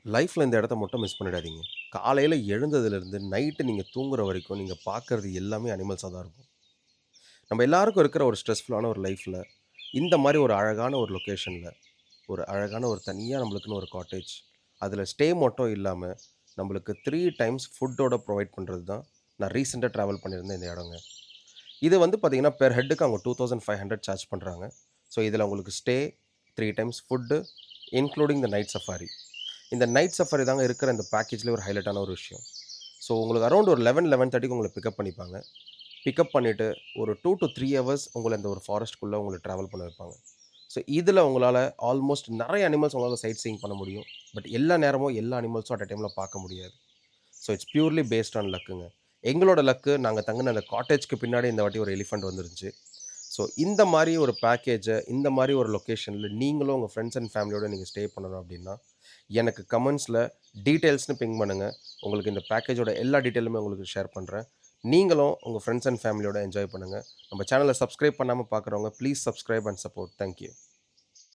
லைஃப்ல இந்த இடத்த மட்டும் மிஸ் பண்ணிடாதீங்க. காலையில எழுந்ததுலேருந்து நைட்டு நீங்க தூங்குற வரைக்கும் நீங்க பார்க்கறது எல்லாமே அனிமல்ஸா தான் இருக்கும். நம்ம எல்லாருக்கும் இருக்கிற ஒரு ஸ்ட்ரெஸ்ஃபுல்லான ஒரு லைஃப்ல, இந்த மாரி ஒரு அழகான ஒரு லொகேஷன்ல, ஒரு அழகான ஒரு தனியா நம்மளுக்குன்னு ஒரு காட்டேஜ், அதில ஸ்டே மட்டும் இல்லாம, நம்மளுக்கு 3 டைம்ஸ் ஃபுட்டோட ப்ரொவைட் பண்றது தான், நான் ரீசென்ட்டா ட்ராவல் பண்ணியிருந்த இந்த இடங்க. இது வந்து பார்த்தீங்கன்னா, பெர் ஹெட்டுக்கு அவங்க 2500 சார்ஜ் பண்றாங்க. ஸோ, இதில உங்களுக்கு stay, 3 times food, including the night safari. இந்த நைட் சஃபாரி தாங்க இருக்கிற இந்த பேக்கேஜ்ல ஒரு ஹைலைட்டான ஒரு விஷயம். ஸோ, உங்களுக்கு அரவுண்ட் ஒரு 11:30க்கு உங்கள பிக்கப் பண்ணிப்பாங்க. பிக்கப் பண்ணிட்டு ஒரு 2 டூ 3 ஹவர்ஸ் உங்கள இந்த ஒரு ஃபாரஸ்ட்குள்ள உங்கள டிராவல் பண்ண வைப்பாங்க. ஸோ, இதில உங்களால ஆல்மோஸ்ட் நெறைய அனிமல்ஸ் உங்களால சைட் சீயிங் பண்ண முடியும். பட் எல்லா நேரமும் எல்லா அனிமல்ஸும் அட் அ டைம்ல பார்க்க முடியாது. So, it's purely based on லக்குங்க. எங்களோட லக்கு நாங்க தங்குன அந்த காட்டேஜ்க்கு பின்னாடி இந்த வாட்டி ஒரு எலிஃபண்ட் வந்துருந்துச்சு. ஸோ, இந்த மாரி ஒரு பேக்கேஜ, இந்த மாரி ஒரு லொக்கேஷன்ல நீங்களும் உங்க ஃப்ரெண்ட்ஸ் அண்ட் ஃபேமிலியோட நீங்க ஸ்டே பண்ணணும் அப்டின்னா, எனக்கு கமெண்ட்ஸ்ல டீட்டெயில்ஸ்ன்னு பிங் பண்ணுங்க. உங்களுக்கு இந்த பேக்கேஜோட எல்லா டீட்டெயிலுமே உங்களுக்கு ஷேர் பண்றேன். நீங்களும் உங்க ஃப்ரெண்ட்ஸ் அண்ட் ஃபேமிலியோட என்ஜாய் பண்ணுங்க. நம்ம சேனல சப்ஸ்கிரைப் பண்ணாம பார்க்குறவங்க, please subscribe and support. Thank you.